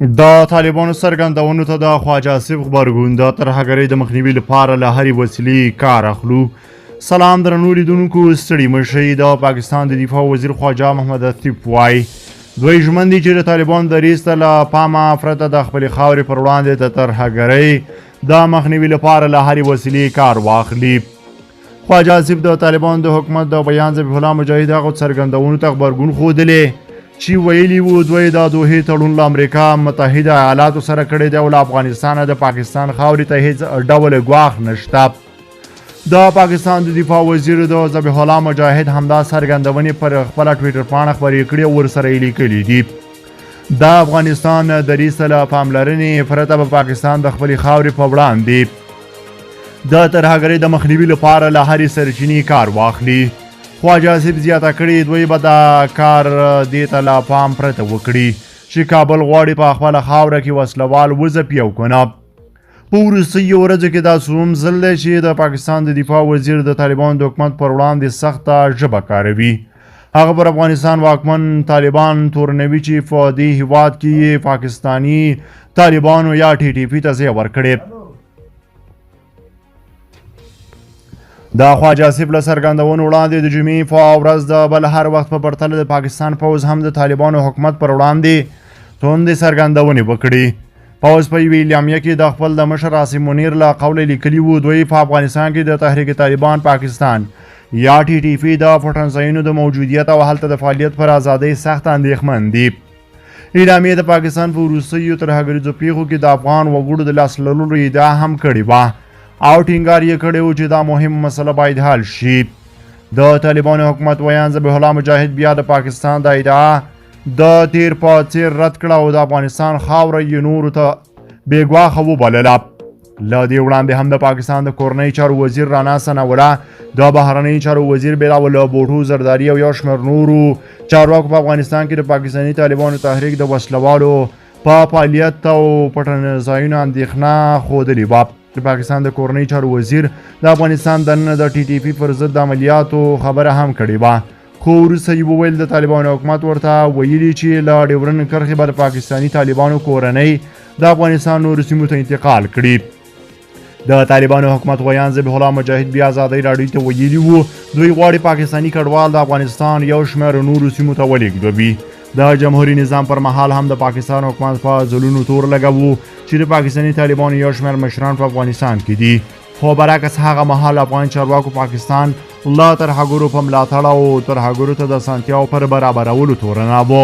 د طالبانو څرګندونو ته د خواجه آصف غبرګون د ترهګرۍ د مخنیوي لپاره له هرې وسیلې کار اخلو. سلام درنو لیدونکو، ستړي مه شئ. د پاکستان د دفاع وزیر خواجه محمد آصف وایي دوی ژمن دي چې د طالبانو دریځ ته له پامه پرته د خپلې خاورې پر وړاندې د ترهګرۍ د مخنیوي لپاره له هرې وسیلې کار واخلي. خواجه آصف د طالبانو د حکومت د بیان ذبیح الله مجاهد هغو څرګندونو ته غبرګون ښودلی چې ویلي وو دوی د دوحې تړون له امریکا متحده ایالاتو سره کړی دی او له افغانستانه د پاکستان خاورې ته هیڅ ډول ګواښ نشته. د پاکستان د دفاع وزیر د ذبیح الله مجاهد همدا څرګندونې پر خپله ټویټر پاڼه خپرې کړي او ورسره یې لیکلي دي د افغانستان دریځ ته له پاملرنې پرته به پاکستان د خپلې خاورې په وړاندې د ترهګرۍ د مخنیوي لپاره له هرې سرچینې کار واخلي. خواجه آصف زیاته کړې دوی به دا کار دې ته له پام پرته وکړي چې کابل غواړي په خپله خاوره کې وسلوال وځپي او که نه. په وروستیو ورځو کې دا څوم ځل دی چې د پاکستان د دفاع وزیر د طالبانو د حکومت پر وړاندې سخته ژبه کاروي. هغه پر افغانستان واکمن طالبان تورنوي چې په دې هیواد کې پاکستاني طالبانو یا TTP ته ځای ورکړی. د خواجه آصف له څرګندونو وړاندې د جمعې په ورځ د بل هر وخت په پرتله د پاکستان پوځ هم د طالبانو حکومت پر وړاندې توندې څرګندونې وکړي. پوځ په یوې اعلامیه کې د خپل د مشر عاصم منیر له قوله لیکلي وو دوی په افغانستان کې د تحریک طالبان پاکستان یا TTP د پټنځایونو د موجودیت او هلته د فعالیت پر ازادۍ سخت اندېښمن دي. اعلامیې د پاکستان په وروستیو ترهګریزو پیښو کې د افغان وګړو د لاس لرلو ادعا هم کړې وه او ټینګار یې کړی و چې دا مهمه مسله باید حل شي. د طالبانو حکومت ویان ذبیح الله مجاهد بیا د پاکستان د ادعا د تیر په څیر رد کړه او د افغانستان خاوره یې نورو ته بې ګواښه وبلله. له دې وړاندې هم د پاکستان د کورنۍ چارو وزیر رانا ثناءالله، د بهرنیو چارو وزیر بلاول بوټو زرداري او یو شمېر نورو چارواکو په افغانستان کې د پاکستاني طالبانو تحریک د وسلوالو په فعالیت او پټنځایونو اندېښنه ښودلې وه. د پاکستان د کورنۍ چارو وزیر د افغانستان دننه د TTP پر ضد د عملیاتو خبره هم کړې وه، خو وروسته یې وویل د طالبانو حکومت ورته ویلي چې له ډیورن کرښې به د پاکستاني طالبانو کورنۍ د افغانستان نورو سیمو ته انتقال کړي. د طالبانو حکومت ویان ذبیح الله مجاهد بیا ازادۍ راډیو ته ویلي وو دوی غواړي پاکستاني کډوال د افغانستان یو شمېر نورو سیمو ته ولېږدوي. د جمهوري نظام پر مهال هم د پاکستان حکومت په ځلونو تور لګاوه چې د پاکستاني طالبانو یو شمېر مشران په افغانستان کې دي، خو برعکس هغه مهال افغان چارواکو پاکستان له ترهګرو په ملاتړ او ترهګرو ته د اسانتیاو پر برابرولو تورناوه.